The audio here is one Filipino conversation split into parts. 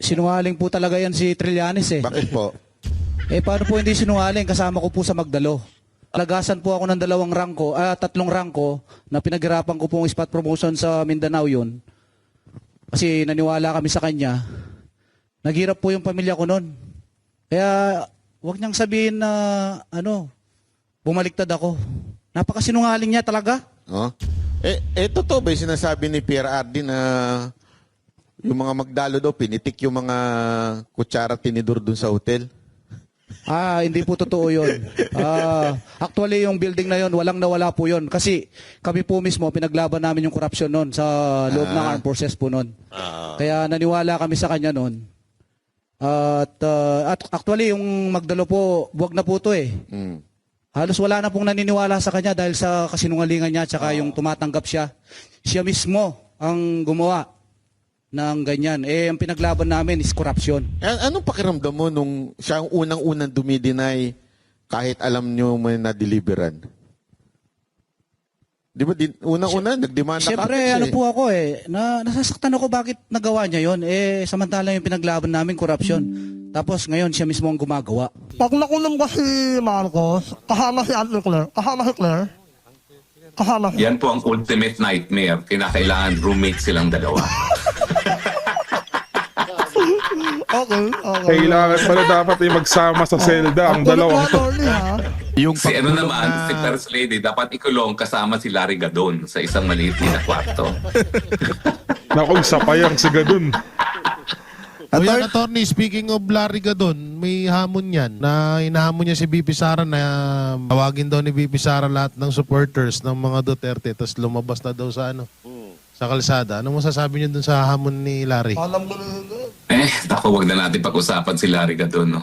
Sinungaling po talaga yan si Trillanes eh. Bakit po? Paano po hindi sinungaling? Kasama ko po sa Magdalo. Alagasan po ako ng 2 rangko, 3 rangko na pinaghirapan ko pong spot promotion sa Mindanao yun. Kasi naniwala kami sa kanya. Naghirap po yung pamilya ko noon. Kaya wag niyang sabihin na bumaliktad ako. Napakasinungaling niya talaga. Oh? Totoo ba yung sinasabi ni Pierre Ardi na yung mga Magdalo daw, pinitik yung mga kutsara tinidor dun sa hotel? Hindi po totoo yun. Actually, yung building na yun, walang nawala po yun. Kasi kami po mismo, pinaglaban namin yung corruption noon sa loob ng armed forces po noon. Kaya naniwala kami sa kanya noon. At actually, yung Magdalo po, buwag na po to eh. Halos wala na pong naniniwala sa kanya dahil sa kasinungalingan niya at yung tumatanggap siya. Siya mismo ang gumawa ng ganyan. Ang pinaglaban namin is corruption. Anong pakiramdam mo nung siya ang unang-unang dumideny kahit alam nyo may na-deliveran? Di ba, unang-una, nagdemanda ka? Siyempre, po ako nasasaktan ako bakit nagawa niya yon. Samantala yung pinaglaban namin, corruption. Tapos ngayon, siya mismo ang gumagawa. Pag nakulong ba si Marcos, kasama si Hitler, kasama siya. Yan po ang ultimate nightmare. Kinakailangan roommate silang dalawa. Okay. Kailangan pala dapat ay magsama sa selda ang dalawa. Yung Si naman, si First Lady, dapat ikulong kasama si Larry Gadon sa isang maliit na kwarto. Naku, isa pa yan si Gadun. Kuya Attorney, speaking of Larry Gadon, may hamon yan na hinahamon niya si BP Sara na tawagin daw ni BP Sara lahat ng supporters ng mga Duterte tapos lumabas na daw sa sa kalsada. Ano masasabi niyo dun sa hamon ni Larry? Alam ko na Wag na natin pag-usapan si Larry Gadon, no?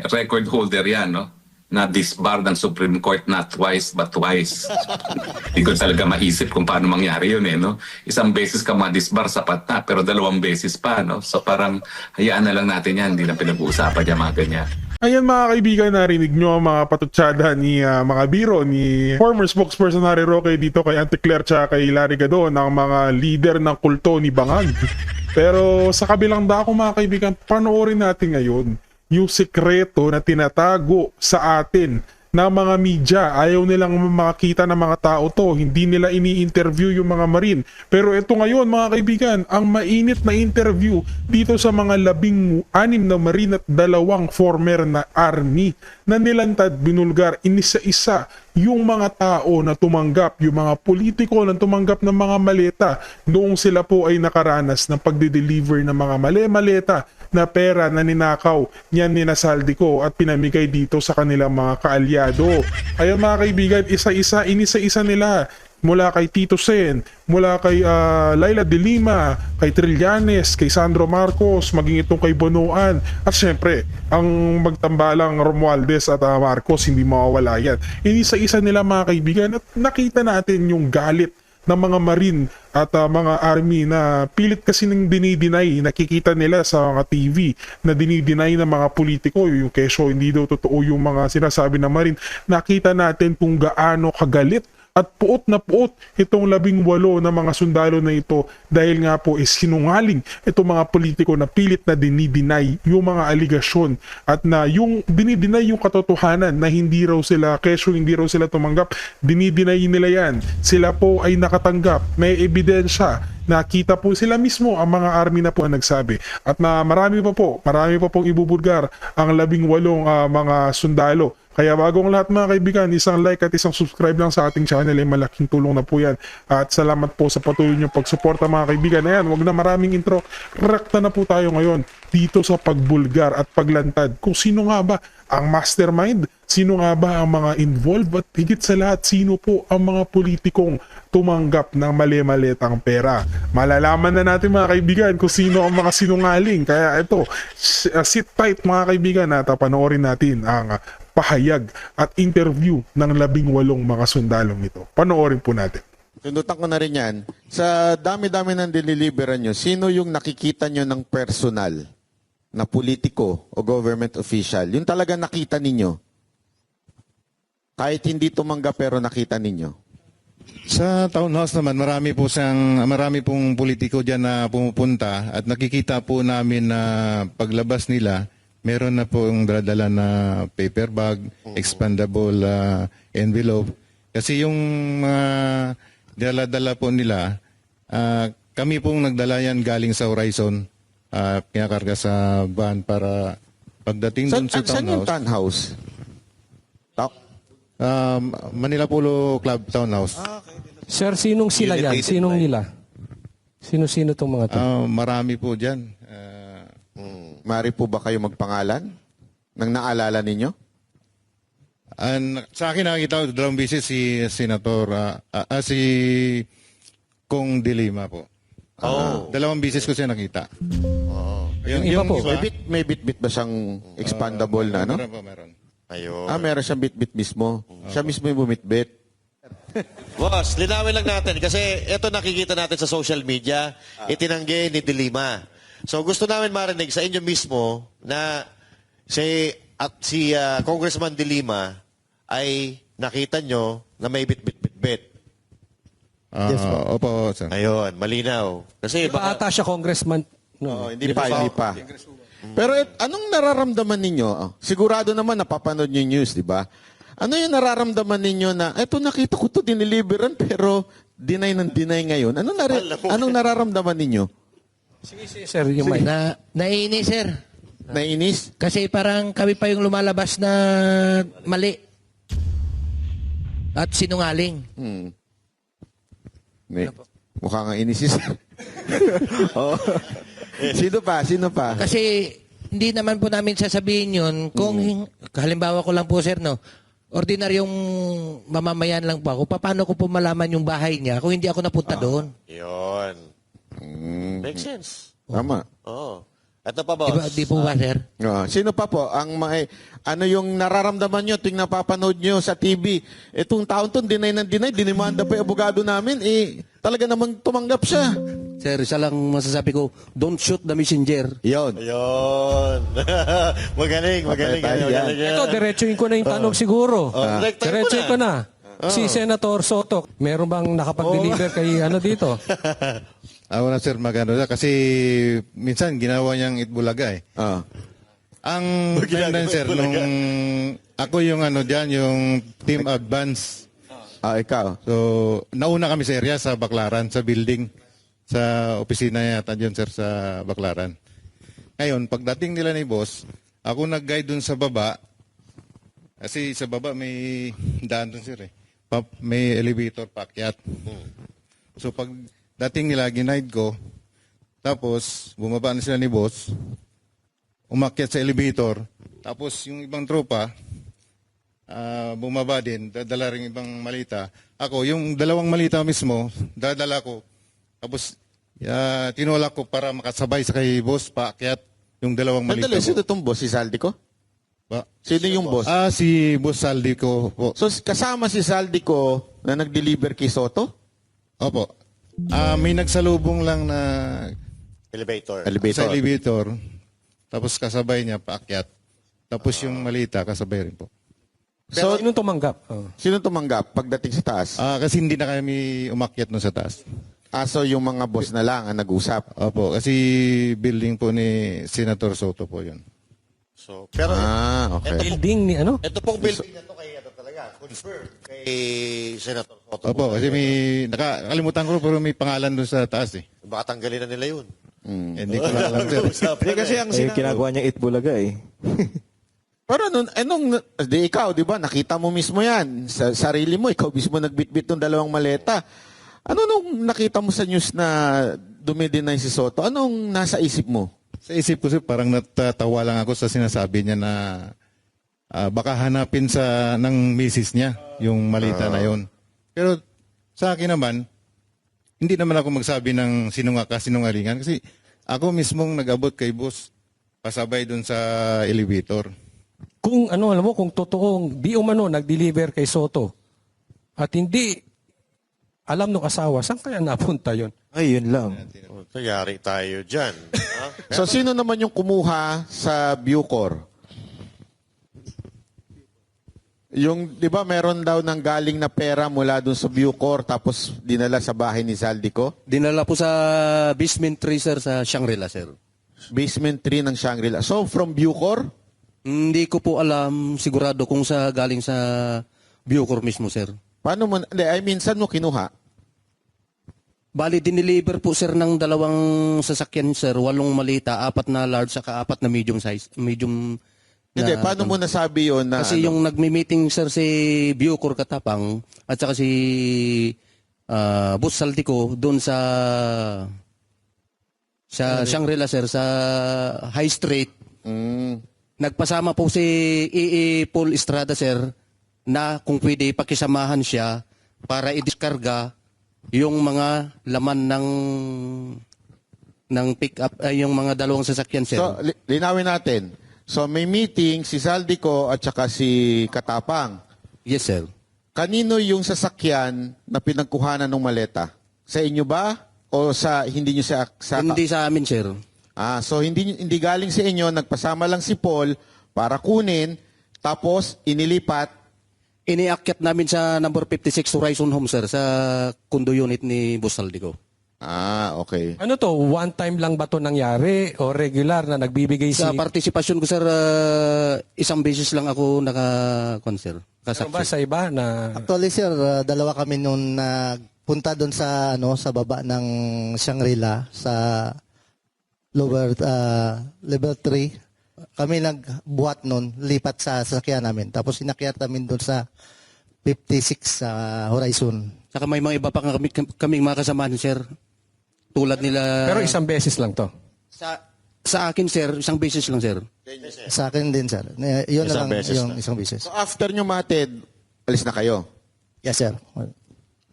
Record holder yan, no? Na disbar ng Supreme Court not twice but twice. Hindi ko talaga maisip kung paano mangyari yun, no? Isang beses ka ma-disbar, sapat na, pero 2 beses pa, no? So parang hayaan na lang natin yan, hindi na pinag-uusapan niya mga ganyan. Ayan mga kaibigan, narinig nyo ang mga patutsada ni mga biro ni former spokesperson Harry Roque dito kay Auntie Claire tsaka kay Larry Gadon, ang mga leader ng kulto ni Bangag. Pero sa kabilang dako mga kaibigan, panoorin natin ngayon yung sikreto na tinatago sa atin ng mga media. Ayaw nilang makakita ng mga tao to. Hindi nila ini-interview yung mga Marine. Pero ito ngayon mga kaibigan, ang mainit na interview dito sa mga 16 na Marine at 2 former na Army na nilantad, binulgar, inisa-isa yung mga tao na tumanggap, yung mga politiko na tumanggap ng mga maleta noong sila po ay nakaranas ng pagde-deliver ng mga maleta na pera na ninakaw niyan ni Saldico at pinamigay dito sa kanilang mga kaalyado. Kaya mga kaibigan, inisa-isa nila. Mula kay Tito Sen, mula kay Laila de Lima, kay Trillanes, kay Sandro Marcos, maging itong kay Bonoan. At syempre, ang magtambalang Romualdez at Marcos, hindi mawawala yan. Inisa-isa nila mga kaibigan at nakita natin yung galit ng mga Marine at mga Army na pilit kasi nang dinideny, nakikita nila sa mga TV na dinideny ng mga politiko yung kesyo hindi daw totoo yung mga sinasabi ng Marine. Nakita natin kung gaano kagalit at puot na puot itong 18 na mga sundalo na ito dahil nga po sinungaling itong mga politiko na pilit na dinideny yung mga aligasyon at na yung dinideny yung katotohanan na hindi raw sila kesyo, hindi raw sila tumanggap, dinideny nila yan. Sila po ay nakatanggap, may ebidensya, nakita po sila mismo ang mga Army na po ang nagsabi at na marami pa pong ibubulgar ang 18 mga sundalo. Kaya bagong lahat mga kaibigan, isang like at isang subscribe lang sa ating channel ay malaking tulong na po yan. At salamat po sa patuloy niyong pagsuporta mga kaibigan. Ayan, wag na maraming intro. Rekta na po tayo ngayon dito sa pagbulgar at paglantad. Kung sino nga ba ang mastermind, sino nga ba ang mga involved at higit sa lahat, sino po ang mga politikong tumanggap ng mali-malitang pera. Malalaman na natin mga kaibigan kung sino ang mga sinungaling. Kaya ito, sit tight mga kaibigan at panoorin natin ang pahayag at interview ng 18 mga sundalong ito. Panoorin po natin. Tundutan ko na rin yan. Sa dami-dami ng diniliberan nyo, sino yung nakikita nyo ng personal na politiko o government official? Yung talaga nakita ninyo. Kahit hindi tumanggap pero nakita ninyo. Sa townhouse naman, marami pong politiko diyan na pumupunta at nakikita po namin na paglabas nila, meron na pong dala na paper bag, expandable envelope. Kasi yung mga dala-dala po nila, kami pong nagdala yan galing sa Horizon, kinakarga sa van para pagdating dun sa Saan yung townhouse. townhouse? Manila Polo Club Townhouse. Sir, sinong sila yan? Sinong nila? Sino-sino tong mga to? Marami po dyan. Mari po ba kayo magpangalan? Nang naalala ninyo? Sa akin nakikita ko, 2 beses si Senator, si Kong De Lima po. 2 beses ko siya nakita. Yung iba po. May bit-bit ba siyang expandable na, no? Meron po, meron. Ayun. Meron siyang bit-bit mismo. Siya mismo yung bumit-bit. Boss, linawin lang natin kasi ito nakikita natin sa social media, itinanggi ni De Lima. So gusto namin marinig sa inyo mismo na si Congressman De Lima ay nakita nyo na may bit-bit-bit-bit. Opo, sir. Ayun, malinaw. Kasi Di ba ata siya congressman? No. Hindi pa. Pero anong nararamdaman ninyo? Sigurado naman napapanood nyo yung news, di ba? Ano yung nararamdaman ninyo na, eto nakita ko to diniliberan pero deny ng deny ngayon. Anong nararamdaman ninyo? Sige, sir, yung mic. Naiinis, sir. Nainis? Kasi parang kami pa yung lumalabas na mali. At sinungaling. Mukha nga inis si sir. Oh. Sino pa? Kasi hindi naman po namin sasabihin yun kung halimbawa ko lang po, sir, no? Ordinaryong mamamayan lang po ako. Paano ko po malaman yung bahay niya kung hindi ako napunta doon? Yun. Makes sense. Tama. Oo. Ito pa, boss. Di po ba, sir? Sino pa po? Ano yung nararamdaman nyo tuwing napapanood nyo sa TV? Itong taon to, deny ng deny, dinimanda pa yung abogado namin, talaga namang tumanggap siya. Sir, isa lang masasabi ko, don't shoot the messenger. Yon. Ayun. magaling. Ito, diretsuin ko na yung tanong siguro. Diretsuin ko na. Si Senator Soto, meron bang nakapag-deliver kay dito? Wala sir, magano kasi minsan ginawa niyang Itbulaga eh. Ang timeline sir, nung ako yung diyan, yung team advance. Ikaw. So, nauna kami sa area sa Baclaran, sa building, sa opisina yata dyan sir sa Baclaran. Ngayon, pagdating nila ni boss, ako nag-guide dun sa baba, kasi sa baba may daan dun sir eh. May elevator paakyat. So pag dating nila, ginaid ko, tapos bumaba na sila ni boss, umakyat sa elevator, tapos yung ibang tropa, bumaba din, dadala rin ibang malita. Ako, yung 2 malita mismo, dadala ko, tapos tinulak ko para makasabay sa kay boss, paakyat yung 2 malita Sandali, ko. sino itong boss? Si Saldico? Ba? Sino yung boss? Si Boss Saldi ko po. So, kasama si Saldico na nag-deliver kay Soto? Opo. May nagsalubong lang na Elevator. sa elevator. Tapos kasabay niya paakyat. Tapos yung malita kasabay rin po. So, sinong tumanggap? Sino tumanggap pagdating sa taas? Kasi hindi na kami umakyat no sa taas. So yung mga boss na lang ang nag-usap? Opo, kasi building po ni Senator Soto po yun. So, pero okay. Building ni ito pong building na to kay talaga, confirmed kay Senator Soto. Opo, kasi nakalimutan ko pero may pangalan doon sa taas eh. Baka tanggalin na nila yun. Hindi ko na alam sir. Kasi ang ginagawa niya Itbulaga eh. Pero ikaw, di ba, nakita mo mismo yan. Sa sarili mo, ikaw mismo nagbitbit ng 2 maleta. Ano nung nakita mo sa news na dumidinay si Soto? Anong nasa isip mo? Sa isip ko sir, parang natatawa lang ako sa sinasabi niya na baka hanapin ng misis niya yung malita na yon. Pero sa akin naman, hindi naman ako magsabi ng sinungalingan kasi ako mismong nag-abot kay boss pasabay dun sa elevator. Kung alam mo, kung totoong di umano nag-deliver kay Soto at hindi alam ng asawa, saan kaya napunta yon? Ay, yun lang. Yari tayo dyan. So sino naman yung kumuha sa Bucor? Yung, di ba, meron daw nang galing na pera mula dun sa Bucor tapos dinala sa bahay ni Zaldico? Dinala po sa basement 3, sir, sa Shangri-La, sir. Basement 3 ng Shangri-La. So, from Bucor? Hindi ko po alam sigurado kung sa galing sa Bucor mismo, sir. Paano mo, hindi, I mean, saan mo kinuha? Bali, dineliver po, sir, ng 2 sasakyan, sir. 8 malita, 4 na large, saka 4 na medium size. Medium Hindi, na- paano mo nasabi yun na Kasi ano? yung nagmi-meeting, sir, si Bucor Katapang at saka si Boss Saltico doon sa Shangri-La, sir, sa High Street. Mm. Nagpasama po si E.E. Paul Estrada, sir, na kung pwede pakisamahan siya para i-diskarga yung mga laman ng pick-up, yung mga 2 sasakyan, sir. So, linawin natin. So, may meeting si Zaldico at saka si Katapang. Yes, sir. Kanino yung sasakyan na pinagkuhanan ng maleta? Sa inyo ba? O sa hindi nyo sa Hindi sa amin, sir. So hindi galing sa inyo, nagpasama lang si Paul para kunin, tapos inilipat. Iniakyat namin sa number 56 Horizon Home, sir, sa condo unit ni Boss Saldico. Okay. Ano to? One time lang ba to nangyari o regular na nagbibigay Sa partisipasyon ko, sir, isang beses lang ako naka-sir. Meron ba sa iba na Actually, sir, dalawa kami noon nagpunta doon sa sa baba ng Shangri-La sa lower level 3. Kami nagbuhat noon, lipat sa sasakyan namin. Tapos inakyat namin doon sa 56 sa Horizon. Saka may mga iba pa kaming mga kasamahan, sir. Tulad nila... Pero isang beses lang to? Sa akin, sir, isang beses lang, sir. Sa akin din, sir. Yun na Isang lang beses yung lang. isang beses. So after nyo matid, alis na kayo. Yes, sir.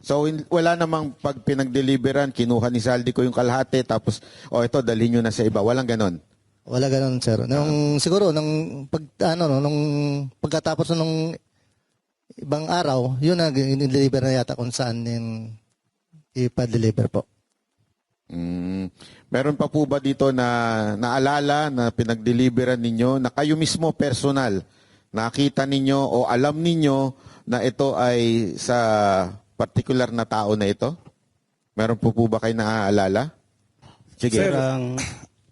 So wala namang pag pinag-deliveran, kinuha ni Zaldico yung kalahati, tapos, ito, dalhin nyo na sa iba. Walang ganon. Wala ganun, sir. Siguro, nung pagkatapos nung ibang araw, yun na, in-deliver na yata kung saan yung ipa-deliver po. Meron pa po ba dito na naalala na pinag-deliveran ninyo na kayo mismo personal, nakita ninyo o alam ninyo na ito ay sa particular na tao na ito? Meron po ba kayo naaalala? Sige. Sir,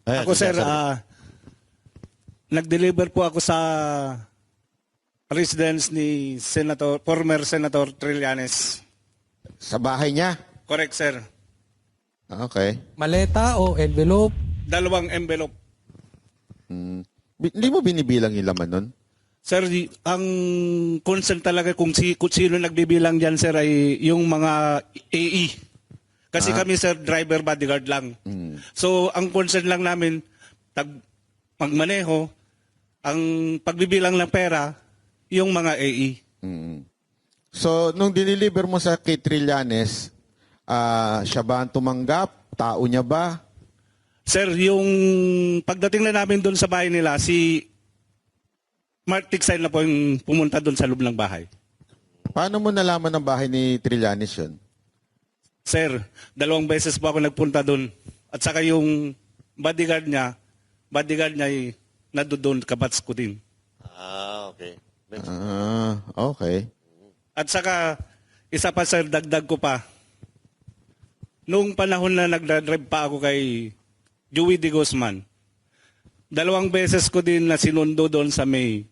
ako, sir, nag-deliver po ako sa residence ni former Senator Trillanes. Sa bahay niya? Correct, sir. Okay. maleta o envelope? 2 envelope. Hindi mo binibilang yung laman nun? Sir, ang concern talaga kung sino nagbibilang dyan, sir, ay yung mga AE. Kasi kami, sir, driver bodyguard lang. So, ang concern lang namin, magmaneho, ang pagbibilang ng pera, yung mga AE. So, nung diniliver mo sa kay Trillanes, siya ba ang tumanggap? Tao niya ba? Sir, yung pagdating na namin doon sa bahay nila, si Mark Tiksay na po yung pumunta doon sa loob ng bahay. Paano mo nalaman ng bahay ni Trillanes yun? Sir, 2 beses po ako nagpunta doon. At saka yung bodyguard niya ay nadoon, kabats ko din. Okay. Okay. At saka, isa pa, sir, dagdag ko pa. Noong panahon na nagdadrive pa ako kay Joey De Guzman, 2 beses ko din na sinundo doon sa may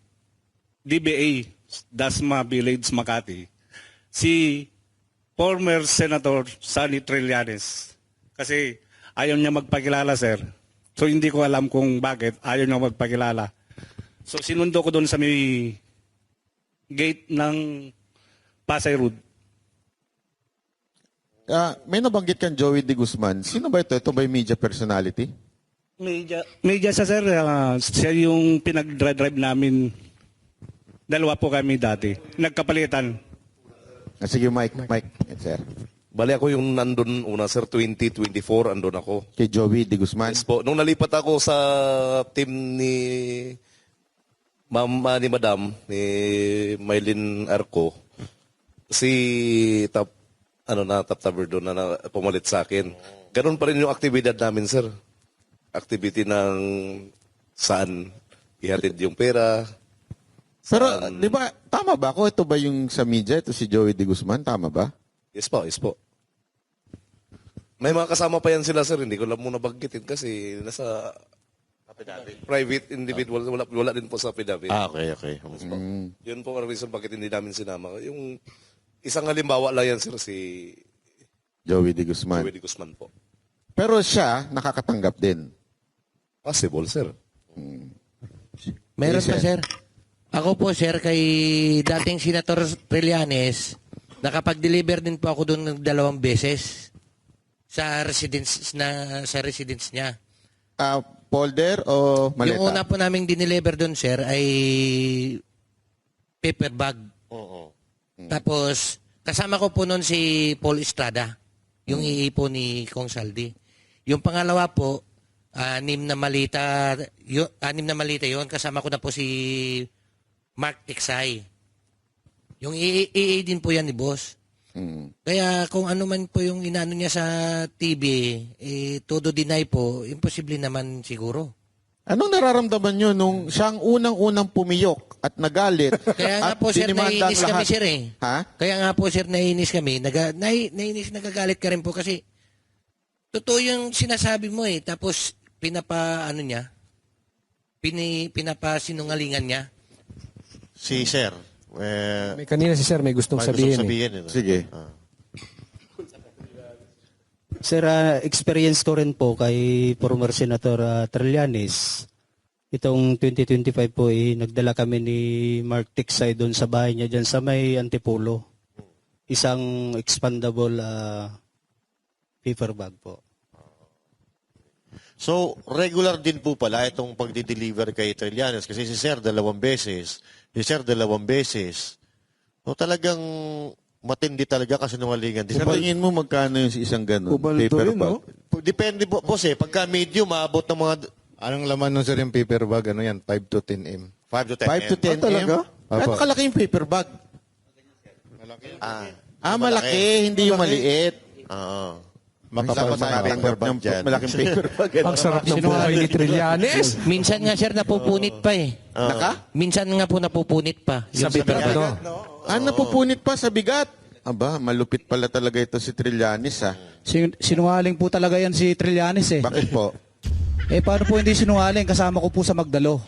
DBA, Dasma Village, Makati, si former Senator Sonny Trillanes. Kasi ayaw niya magpakilala, sir. So hindi ko alam kung bakit ayaw niya magpakilala. So sinundo ko doon sa may gate ng Pasay Road. May nabanggit kang Joey De Guzman. Sino ba ito? Ito ba yung media personality? Media siya, sir. Siya yung pinag-drive namin. 2 po kami dati. Nagkapalitan. Sige, Mike, sir. Bali ako yung nandun una, sir, 2024, andun ako. Kay Joey De Guzman? Yes po. Nung nalipat ako sa team ni Madam, ni Maylin Arco, si Top Taber doon na pumalit sa akin. Ganun pa rin yung aktibidad namin, sir. Activity ng saan ihatid yung pera, Pero, di ba, tama ba ako? Ito ba yung sa media? Ito si Joey De Guzman? Tama ba? Yes po, yes po. May mga kasama pa yan sila, sir. Hindi ko lang muna banggitin kasi nasa private individual. Wala din po sa affidavit. Okay. Yun po ang reason bakit hindi namin sinama. Yung isang halimbawa lang yan, sir, si Joey De Guzman. Joey De Guzman po. Pero siya, nakakatanggap din. Possible, sir. Meron Yes, pa, sir. Ako po, sir, kay dating Senator Trillanes, nakapag-deliver din po ako doon ng 2 beses sa residence niya. Folder o maleta? Yung una po naming dineliver doon, sir, ay paper bag. Tapos, kasama ko po noon si Paul Estrada, yung iipo ni Kong Saldi. Yung pangalawa po, 6 na malita yon, kasama ko na po si Mark Tiksay. Yung AA din po yan ni boss. Kaya kung ano man po yung inano niya sa TV, todo deny po, imposible naman siguro. Anong nararamdaman nyo nung siyang unang-unang pumiyok at nagalit? Kaya nga at po, sir, dinimanda ang naiinis kami, lahat? sir, eh. Ha? Kaya nga po, sir, naiinis kami. Nagagalit ka rin po kasi totoo yung sinasabi mo eh. Tapos, pinapasinungalingan niya. Si Sir. May kanina si Sir may gustong sabihin. Sige. Sir, experience ko rin po kay former Senator Trillanes. Itong 2025 po, nagdala kami ni Mark Tiksay doon sa bahay niya dyan sa may Antipolo. Isang expandable paper bag po. So, regular din po pala itong pagdi-deliver kay Trillanes kasi si Sir 2 beses, si Sir 2 beses. So, talagang matindi talaga kasi nungalingan. Sa tingin mo magkano yung isang ganun? Paper bag? Depende po, boss eh. Pagka medium, maabot ng mga... Anong laman nun, sir, yung paper bag? Ano yan? 5 to 10 m. 5 to 10 5 to 10 talaga? M? Ano kalaki yung paper bag? Malaki, hindi yung maliit. Oo. Makapal makatanggap ng malaking paper bag. Ang sarap ng buhay ni Trillanes. Minsan nga, sir, napupunit pa eh. Minsan nga po napupunit pa. Sa bigat, no? Napupunit pa sa bigat. Aba, malupit pala talaga ito si Trillanes, ha? Sinungaling po talaga yan si Trillanes eh. Bakit po? Paano po hindi sinungaling? Kasama ko po sa Magdalo.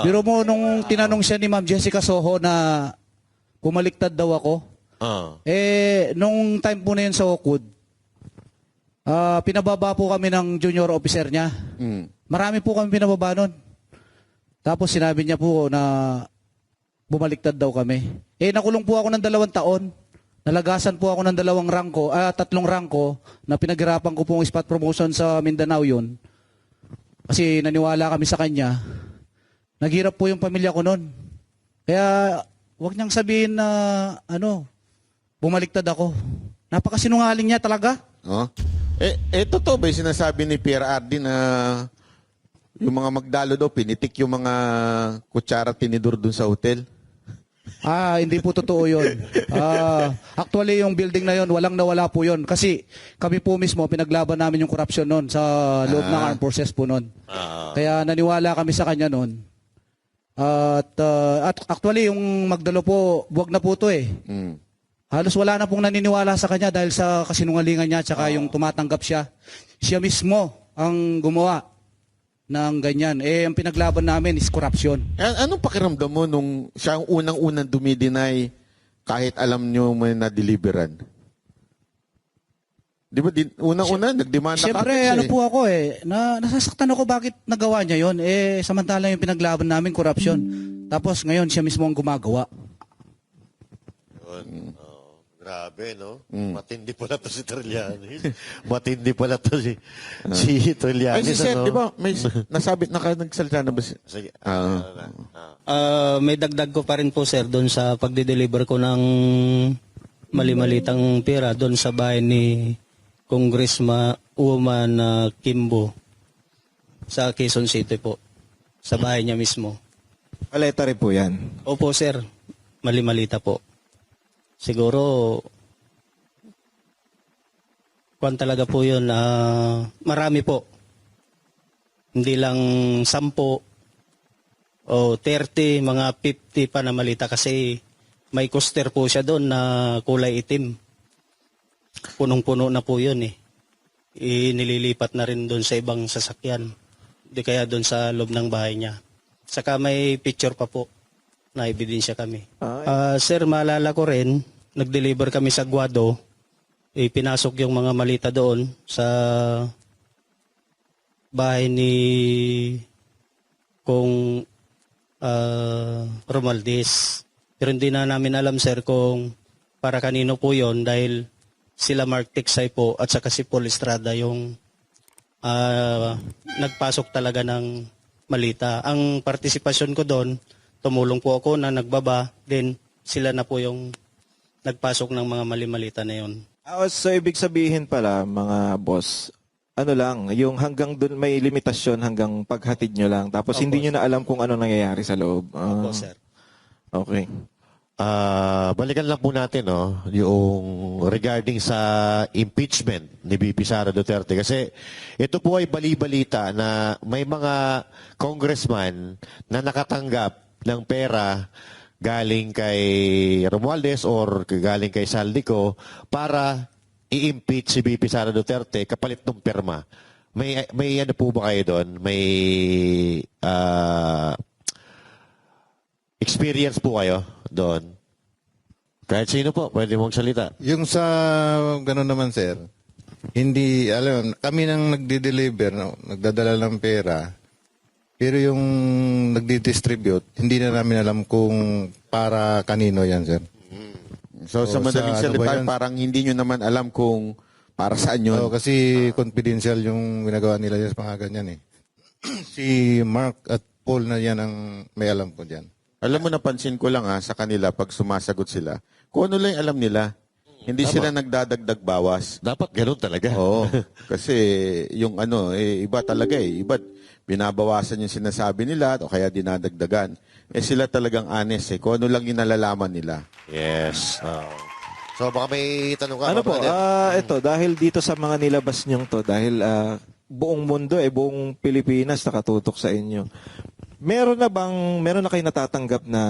Biro mo nung tinanong siya ni Ma'am Jessica Soho na bumaliktad daw ako. Nung time po na yun sa Oakwood, pinababa po kami ng junior officer niya. Marami po kami pinababa nun. Tapos sinabi niya po na bumaliktad daw kami. Nakulong po ako ng 2 taon. Nalagasan po ako ng 3 rangko na pinaghirapan ko pong spot promotion sa Mindanao yun. Kasi naniwala kami sa kanya. Naghirap po yung pamilya ko nun. Kaya wag niyang sabihin na bumaliktad ako. Napakasinungaling niya talaga. Totoo ba yung sinasabi ni Pierre Ardi na yung mga Magdalo daw, pinitik yung mga kutsara tinidor dun sa hotel? Hindi po totoo yun. Actually, yung building na yun, walang nawala po yun. Kasi kami po mismo, pinaglaban namin yung corruption nun sa loob ng armed forces po nun. Kaya naniwala kami sa kanya nun. At actually, yung Magdalo po, buwag na po to eh. Halos wala na pong naniniwala sa kanya dahil sa kasinungalingan niya tsaka yung tumatanggap siya. Siya mismo ang gumawa ng ganyan. Ang pinaglaban namin is corruption. Anong pakiramdam mo nung siya ang unang-unang dumidinay kahit alam nyo may na-deliveran? Di ba, unang-una, nagdemanda ka? Siyempre, po ako nasasaktan ako bakit nagawa niya yun. Samantala yung pinaglaban namin, corruption. Tapos ngayon, siya mismo ang gumagawa. Grabe, no? Matindi pala to si Trillanes. Matindi pala to si Trillanes. Si Sir, di ba, may nasabit na nagsalita na ba? Sige. May dagdag ko pa rin po, sir, doon sa pagde-deliver ko ng mali-malitang pera doon sa bahay ni Congresswoman Kimbo sa Quezon City po. Sa bahay niya mismo. Paleta rin po yan. Opo, sir. Mali-malita po. Siguro, talaga po yun, marami po. Hindi lang 10, o 30, mga 50 pa na malita kasi may coaster po siya doon na kulay itim. Punong-puno na po yun eh. Nililipat na rin doon sa ibang sasakyan. Di kaya doon sa loob ng bahay niya. Saka may picture pa po na ebidensya kami. Sir, maalala ko rin, nag-deliver kami sa Guado. Pinasok yung mga malita doon sa bahay ni Kong Romualdez. Pero hindi na namin alam, sir, kung para kanino po yon dahil sila Mark Tiksay po at saka si Paul Estrada yung nagpasok talaga ng malita. Ang partisipasyon ko doon, tumulong po ako na nagbaba, then sila na po yung nagpasok ng mga mali-malita na yon. So, ibig sabihin pala, mga boss, ano lang, yung hanggang doon may limitasyon hanggang paghatid nyo lang. Tapos Opo, hindi nyo na alam kung ano nangyayari sa loob. Opo, sir. Okay. Balikan lang po natin yung regarding sa impeachment ni VP Sara Duterte kasi ito po ay bali-balita na may mga congressman na nakatanggap ng pera galing kay Romualdez or galing kay Saldico para i-impeach si VP Sara Duterte kapalit ng perma. May ano po ba kayo doon? May experience po kayo doon? Kahit sino po, pwede mong salita. Yung sa gano'n naman, sir, hindi, alam, kami nang nagdi-deliver, nagdadala ng pera, pero yung nagdi-distribute, hindi na namin alam kung para kanino yan, sir. So, sa madaling salita, parang hindi nyo naman alam kung para saan yun. Kasi confidential yung ginagawa nila sa mga ganyan eh. Si Mark at Paul na yan ang may alam ko dyan. Alam mo, napansin ko lang sa kanila pag sumasagot sila, kung ano lang yung alam nila. Hindi sila nagdadagdag bawas. Dapat ganun talaga. Oo. Kasi yung iba talaga eh. Iba, binabawasan yung sinasabi nila o kaya dinadagdagan. Sila talagang honest eh. Kung ano lang yung nalalaman nila. Yes. So baka may tanong ka. Ano po, brother? ito, dahil dito sa mga nilabas nyong to, dahil buong mundo, buong Pilipinas nakatutok sa inyo. Meron na kayo natatanggap na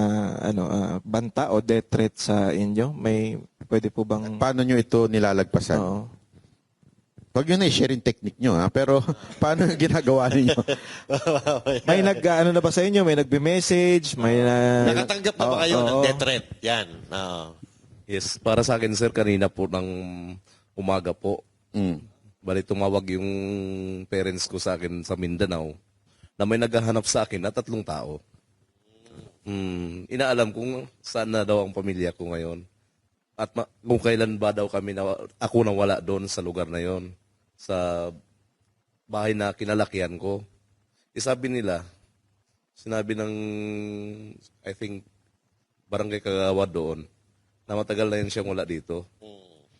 banta o death threat sa inyo? May pwede po bang... Paano nyo ito nilalagpasan? Oo. Pag yun ay sharing technique nyo pero paano yung ginagawa ninyo? May na ba sa inyo? May nagbe-message? May Nakatanggap na ba kayo ng death threat? Yan. Yes, para sa akin sir, kanina po ng umaga po. Bali tumawag yung parents ko sa akin sa Mindanao na may naghahanap sa akin na 3 tao. Inaalam kung saan na daw ang pamilya ko ngayon. At kung kailan ba daw kami ako nawala doon sa lugar na yon, sa bahay na kinalakihan ko. Sinabi ng, I think, barangay Kagawad doon, na matagal na yun siyang wala dito.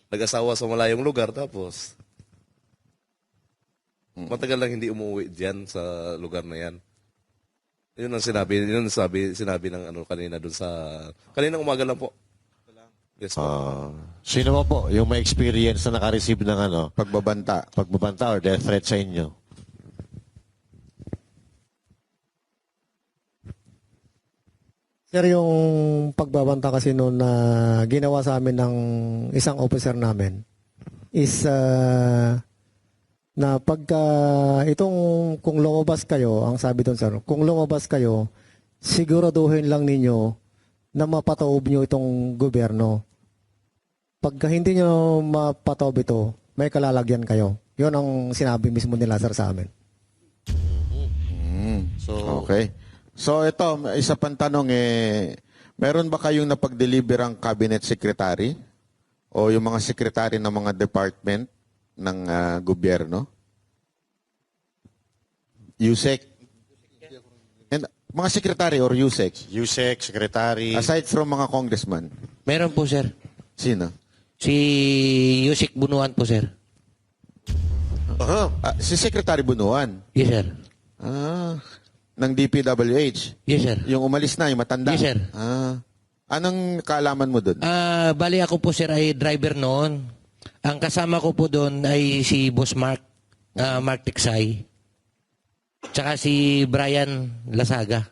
Nag-asawa sa malayong lugar, tapos matagal lang hindi umuwi diyan sa lugar na yan. Yun ang sinabi ng kanina doon sa kaninang umaga lang po. Yes po. Sino po yung may experience na naka-receive ng pagbabanta or death threat sa inyo? Sir, yung pagbabanta kasi noon na ginawa sa amin ng isang officer namin is na pagka kung lumabas kayo, ang sabi doon sir, kung lumabas kayo, siguraduhin lang ninyo na mapataob nyo itong gobyerno. Pagka hindi nyo mapataob ito, may kalalagyan kayo. Yun ang sinabi mismo nila sir sa amin. Okay. So ito, isa pang tanong meron ba kayong napag-deliver ang cabinet secretary o yung mga secretary ng mga department ng gobyerno? USEC? And, mga secretary or USEC? USEC, secretary. Aside from mga congressman? Meron po, sir. Sino? Si Yusik Bunuan po, sir. Si Secretary Bunuan? Yes, sir. Ng DPWH? Yes, sir. Yung umalis na, yung matanda? Yes, sir. Anong kaalaman mo doon? Bali ako po, sir, ay driver noon. Ang kasama ko po doon ay si Boss Mark Tiksay. Tsaka si Brian Lasaga.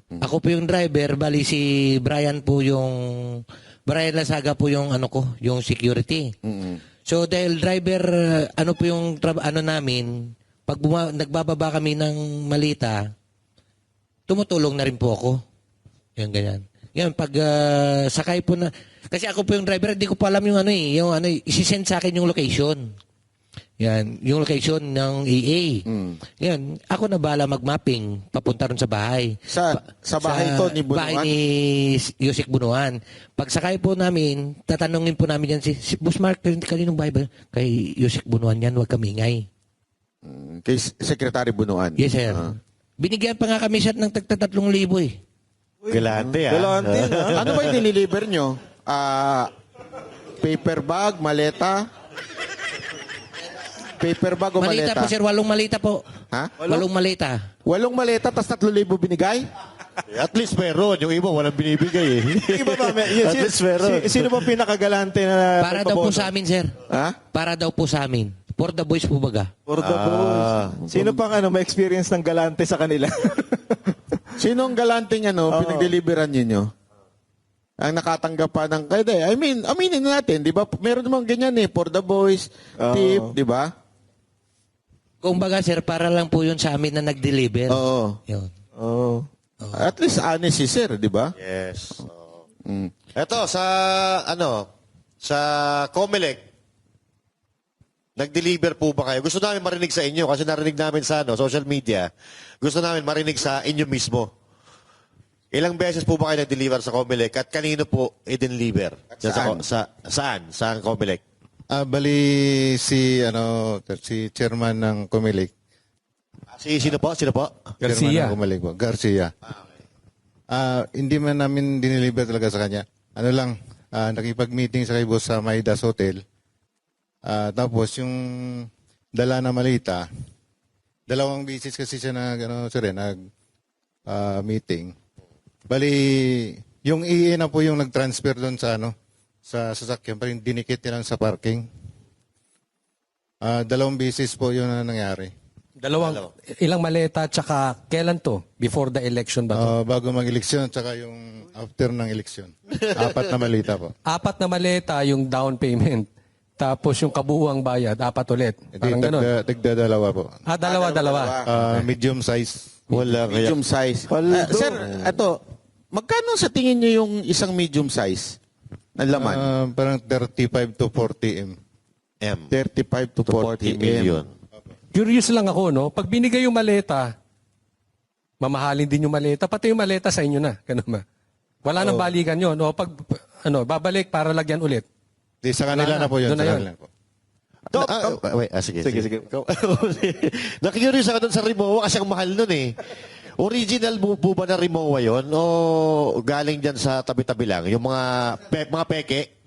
Ako po yung driver, bali si Brian Lasaga po yung yung security. So dahil driver, ano po yung namin, pag nagbababa kami ng Malita, tumutulong na rin po ako. Yung ganyan. Yan, pag sakay po na, kasi ako po yung driver, hindi ko pa alam yung isisend sa akin yung location. Yan, yung location ng EA. Yan, ako na bahala mag-mapping papunta ron sa bahay. Sa bahay to ni Bunuan? Bahay ni Yusik Bunuan. Pag sakay po namin, tatanungin po namin yan si Boss Mark, kaninong bahay ba? Kay Yusik Bunuan yan, huwag kamingay. Kay Secretary Bunuan? Yes, sir. Binigyan pa nga kami siya ng tagta 3,000 eh. Galante, Galante, Ano ba yung diniliver nyo? Paper bag, maleta? Paper bag o Malita maleta? po, sir. 8 malita po. Ha? 8 malita. 8 maleta, tas 3,000 binigay? At least meron. Yung iba, walang binibigay eh. Iba ba? At least meron. Sino ba pinakagalante na Para daw po sa amin, sir. Ha? Para daw po sa amin. For the boys po baga. For the boys. Sino pang may experience ng galante sa kanila? Sino ang galanting pinagdeliveran ninyo? Ang nakatanggap pa ng... aminin natin, di ba? Meron namang ganyan for the boys, tip, di ba? Kung baga, sir, para lang po yun sa amin na nag-deliver. Oo. Yun. Oh. At least honest si sir, di ba? Yes. Eto, sa Comelec, nag-deliver po ba kayo? Gusto namin marinig sa inyo kasi narinig namin sa social media. Gusto namin marinig sa inyo mismo. Ilang beses po ba kayo nag-deliver sa Comelec at kanino po i-deliver? Saan? Saan? Saan Comelec? Bali si chairman ng Comelec. Sino po? Chairman ng Comelec po, Garcia. Hindi man namin dineliver talaga sa kanya. Nakipag-meeting sa kay boss sa Maidas Hotel. Tapos yung dala na malita, 2 beses kasi siya meeting. Bali, yung EA na po yung nag-transfer doon sa sasakyan, parang dinikit nilang sa parking. 2 beses po yun na nangyari. Ilang maleta, tsaka kailan to? Before the election ba to? Bago mag-eleksyon, tsaka yung after ng eleksyon. 4 na malita po. 4 na maleta yung down payment. Tapos yung kabuuang bayad, 4 ulit. Parang ganun. Tigda-2 po. Dalawa. Medium size. Wala kaya. Medium size. Sir, magkano sa tingin nyo yung isang medium size na laman? Parang 35 to 40 M. 35 to 40 million. Curious lang ako, no? Pag binigay yung maleta, mamahalin din yung maleta, pati yung maleta sa inyo na. Ganun ba? Wala nang balikan yun. No? Pag, babalik para lagyan ulit. Di sa kanila na po yun. Doon na yun. Sige. Nakikurious ako dun sa Rimowa kasi ang mahal nun eh. Original po ba na Rimowa yun? O galing dyan sa tabi-tabi lang? Yung mga peke?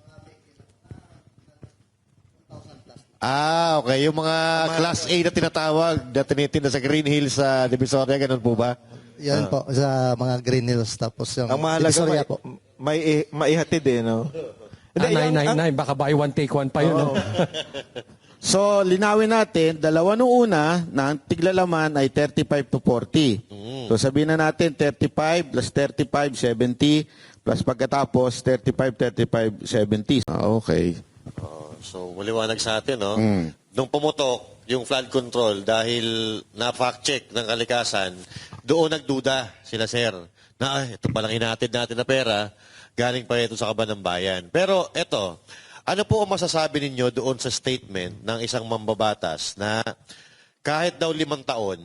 Okay. Yung mga Class A na tinatawag, na tinitinda sa Green Hills sa Divisoria, ganun po ba? Yan po, sa mga Green Hills. Tapos yung Ang mahalaga Divisoria po. may maihatid no? 999, baka buy one take one pa yun. No? So, linawin natin, 2 nung una, na ang tiglalaman ay 35 to 40. So, sabihin na natin, 35 plus 35, 70, plus pagkatapos, 35, 70. Okay. So, maliwanag sa atin, no? Nung pumutok, yung flood control, dahil na-fact check ng kalikasan, doon nagduda sila, sir, na ito palang hinatid natin na pera, galing pa ito sa kaban ng bayan. Pero eto, ano po ang masasabi ninyo doon sa statement ng isang mambabatas na kahit daw 5 taon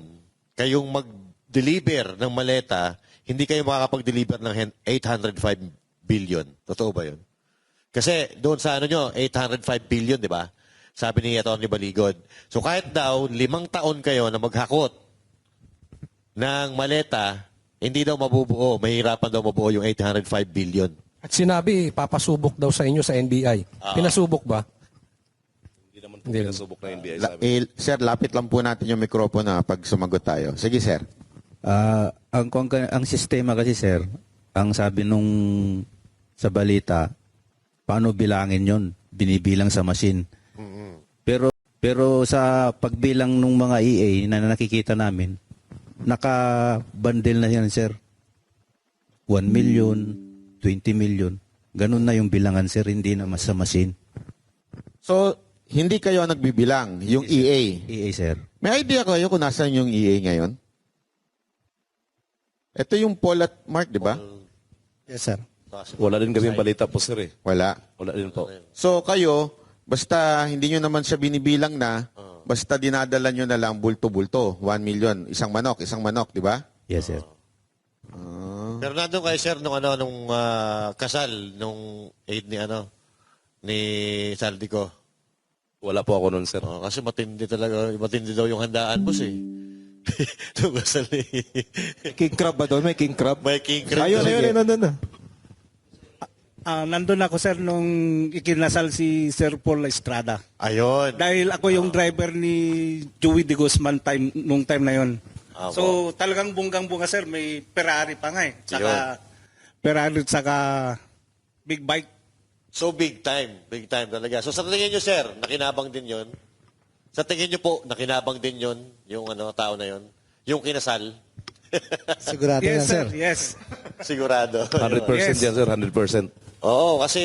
kayong mag-deliver ng maleta, hindi kayo makakapag-deliver ng 805 billion. Totoo ba yun? Kasi doon sa 805 billion, di ba? Sabi ni Atty. Baligod. So kahit daw 5 taon kayo na maghakot ng maleta, hindi daw mabubuo, mahirapan daw mabuo yung 805 billion. At sinabi, papasubok daw sa inyo sa NBI. Pinasubok ba? Hindi naman po pinasubok na NBI sa amin. Sir, lapit lang po natin yung mikropono pag sumagot tayo. Sige, sir. Ang sistema kasi, sir, ang sabi nung sa balita, paano bilangin yon? Binibilang sa machine. Pero sa pagbilang ng mga EA na nakikita namin, naka-bundle na yan, sir. 1 million, 20 million. Ganun na yung bilangan, sir, hindi na sa machine. So, hindi kayo ang nagbibilang, yung EA. EA, sir. May idea kayo kung nasaan yung EA ngayon? Ito yung Paul at Mark, di ba? Yes, sir. Wala din kami balita po, sir. Wala. Wala din po. So kayo, basta hindi nyo naman siya binibilang na, basta dinadala nyo na lang bulto-bulto, 1 million, isang manok, di ba? Yes, sir. Pero nandun kayo, sir, nung kasal, nung aid ni Saldico. Wala po ako nun, sir. Kasi matindi daw yung handaan, boss eh. Nung kasal ni... King crab ba doon? May king crab? May king crab. Ayun. Nandun ako, sir, nung ikinasal si Sir Paul Estrada. Ayun. Dahil ako yung driver ni Joey de Guzman nung time na yon. So talagang bunggang-bunga, sir. May Ferrari pa nga eh. Saka Ferrari saka big bike. So big time talaga. So sa tingin nyo, sir, nakinabang din yon? Sa tingin nyo po, nakinabang din yon yung tao na yon? Yung kinasal? Sigurado yan, sir. Yes. Sigurado. 100% yan, sir. 100%. Oo, kasi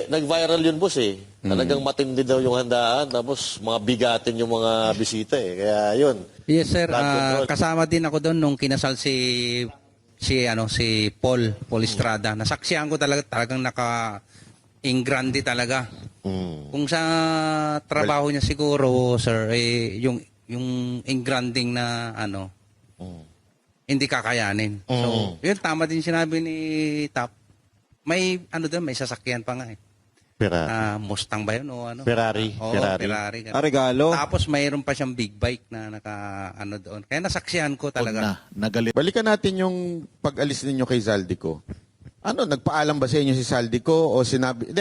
nag-viral yun, boss eh. Talagang matindi daw yung handaan, tapos mga bigatin yung mga bisita eh. Kaya yun. Yes, sir. Blood control. Kasama din ako doon nung kinasal si Paul Estrada. Nasaksihan ko talagang naka-ingrandi talaga. Kung sa trabaho niya siguro, sir, yung ingranding na hindi kakayanin. So, yun, tama din sinabi ni Tap. May may sasakyan pa nga eh. Mustang ba yun o ano? Ferrari. Oo, Ferrari. Ganun. Regalo. Tapos mayroon pa siyang big bike na doon. Kaya nasaksihan ko talaga. Balikan natin yung pag-alis ninyo kay Zaldico. Nagpaalam ba sa inyo si Zaldico o sinabi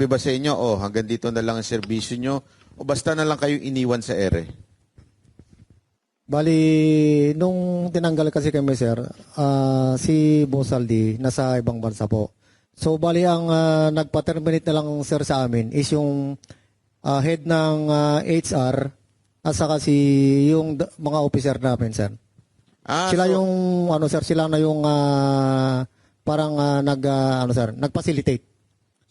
ba sa inyo, hanggang dito na lang ang serbisyo nyo o basta na lang kayo iniwan sa ere? Bali, nung tinanggal kasi kami, sir, si Boss Aldi nasa ibang bansa po. So, bali, ang nagpa-terminate na lang, sir, sa amin is yung head ng HR at saka yung mga officer namin, sir. Sila yung, sir, sila na yung parang nag-facilitate.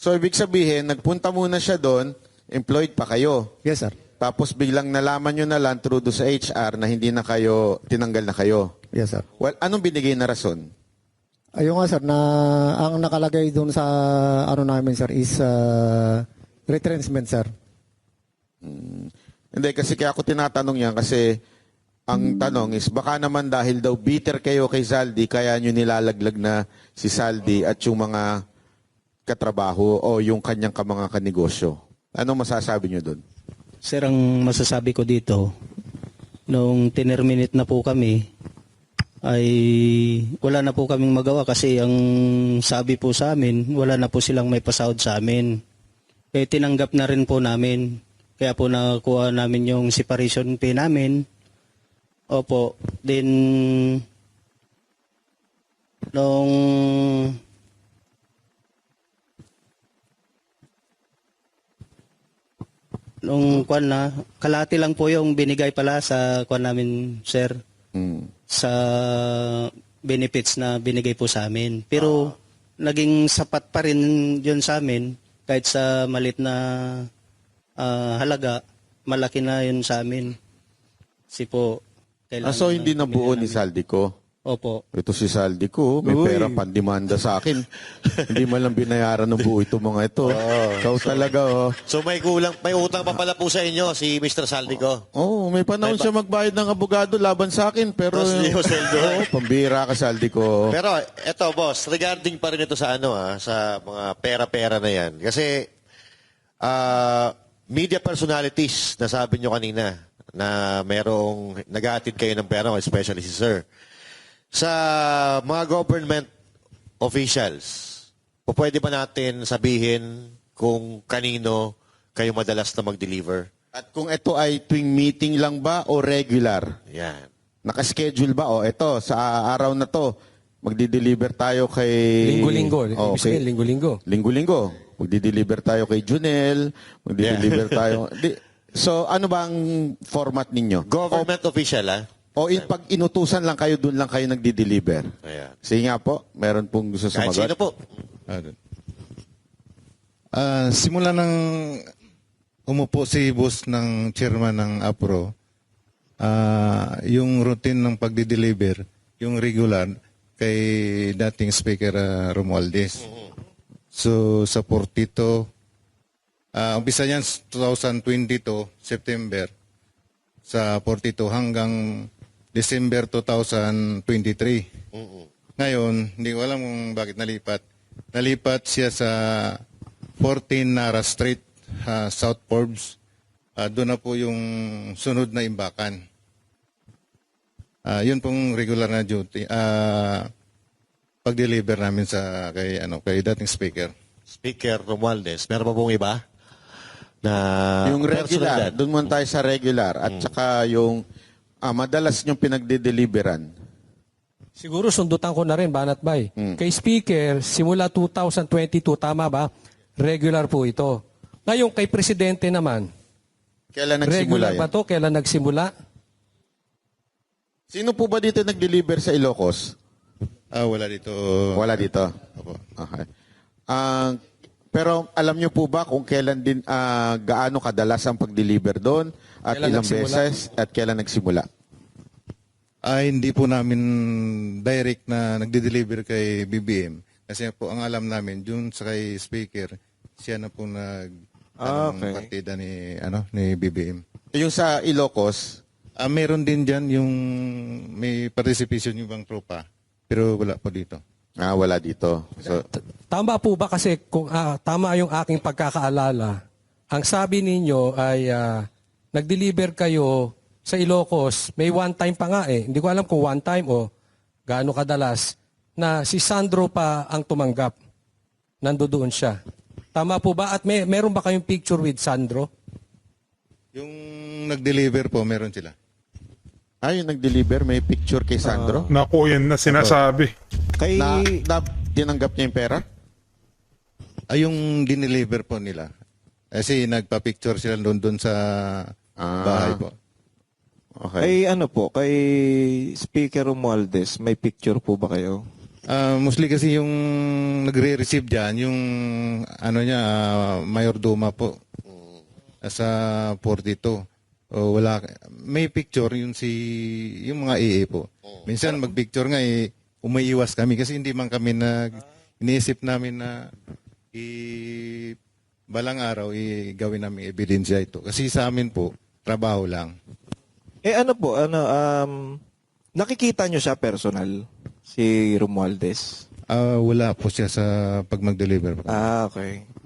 So, ibig sabihin, nagpunta muna siya doon, employed pa kayo. Yes, sir. Tapos biglang nalaman nyo na lang through do sa HR na hindi na kayo, tinanggal na kayo. Yes, sir. Well, anong binigay na rason? Ayun nga, sir, na ang nakalagay doon sa namin, sir, is retrenchment, sir. Hindi, kasi kaya ako tinatanong yan kasi ang tanong is baka naman dahil daw bitter kayo kay Zaldi kaya nyo nilalaglag na si Zaldi at yung mga katrabaho o yung kanyang mga kanegosyo. Anong masasabi nyo doon? Sir, ang masasabi ko dito, nung tinerminate na po kami, ay wala na po kaming magawa kasi ang sabi po sa amin, wala na po silang may pasahod sa amin. Kaya tinanggap na rin po namin. Kaya po nakuha namin yung separation pay namin. Opo. Then, nung kwan na, kalahati lang po yung binigay pala sa kwan namin, sir. Sa benefits na binigay po sa amin. Pero naging sapat pa rin yun sa amin kahit sa malit na halaga, malaki na yun sa amin. Kasi po, kailangan... So hindi nabuo ni Zaldico? Opo. Ito si Zaldico, may pera pandemanda sa akin. Hindi man lang binayaran ng buo ito mga ito. Ikaw talaga, So may utang pa pala po sa inyo si Mr. Saldico. may panahon siya magbayad ng abogado laban sa akin, pero pambira ka, Zaldico. Pero eto, boss, regarding pa rin ito sa sa mga pera-pera na yan. Kasi media personalities, nasabi nyo kanina, na merong nag-aatid kayo ng pera, especially si Sir. Sa mga government officials, pwede ba natin sabihin kung kanino kayo madalas na mag-deliver? At kung ito ay tuwing meeting lang ba o regular? Yan. Nakaschedule ba? Ito, sa araw na to, magdi-deliver tayo kay... Linggo-linggo. Linggo-linggo. Linggo-linggo. Magdi-deliver tayo kay Junel. Magdi-deliver tayo... So, ano ba ang format ninyo? Government official, O pag inutusan lang kayo, doon lang kayo nagdi-deliver? Ayan. Sige nga po, meron pong gusto Kahit sumagot. sino po. Simula nang umupo si boss ng chairman ng APRO, yung routine ng pagdi-deliver, yung regular, kay dating Speaker Romualdez. So sa Portito, umpisa niyan 2022, September, sa Portito hanggang December 2023. Ngayon, hindi ko alam kung bakit nalipat. Nalipat siya sa 14 Nara Street, South Forbes. Doon na po yung sunod na imbakan. Yun pong regular na duty. Pag-deliver namin sa kay dating speaker. Speaker Romualdez. Meron pa pong iba? Na Yung regular, personalidad? doon muna tayo sa regular. At saka yung madalas niyong pinagde-deliveran. Siguro sundutan ko na rin, Banat Bay. Kay Speaker, simula 2022, tama ba? Regular po ito. Ngayon, kay Presidente naman, Kailan nagsimula regular yan? ba to? Kailan nagsimula? Sino po ba dito nag-deliver sa Ilocos? Wala dito. Wala dito? Okay. Pero alam niyo po ba kung kailan din, gaano kadalas ang pag-deliver doon? At Kailan ilang nagsimula? beses? At kailan nagsimula? Hindi po namin direct na nagde-deliver kay BBM. Kasi po ang alam namin, dun sa kay speaker, siya na po partida ni BBM. Yung sa Ilocos? Meron din dyan yung may participation yung ibang tropa. Pero wala po dito. Wala dito. So, Tama po ba kasi kung tama yung aking pagkakaalala, ang sabi ninyo ay nag-deliver kayo sa Ilocos, may one time pa nga eh. Hindi ko alam kung one time o gaano kadalas na si Sandro pa ang tumanggap. Nandoon siya. Tama po ba? At meron ba kayong picture with Sandro? Yung nag-deliver po, meron sila. yung nag-deliver, may picture kay Sandro? Naku, yan na sinasabi. Kay... Na tinanggap niya yung pera? Yung dineliver po nila. Kasi nagpa-picture sila doon sa bahay po. Kay kay Speaker Romualdez, may picture po ba kayo? Mostly kasi yung nagre-receive dyan, yung Mayordoma po. Sa Portito. Wala, may picture yung mga EA po. Minsan mag-picture nga umaiwas kami kasi hindi man kami iniisip namin na balang araw gawin namin ebidensya ito. Kasi sa amin po, trabaho lang. Nakikita nyo siya personal, si Romualdez? Wala po siya sa pag mag-deliver. Okay.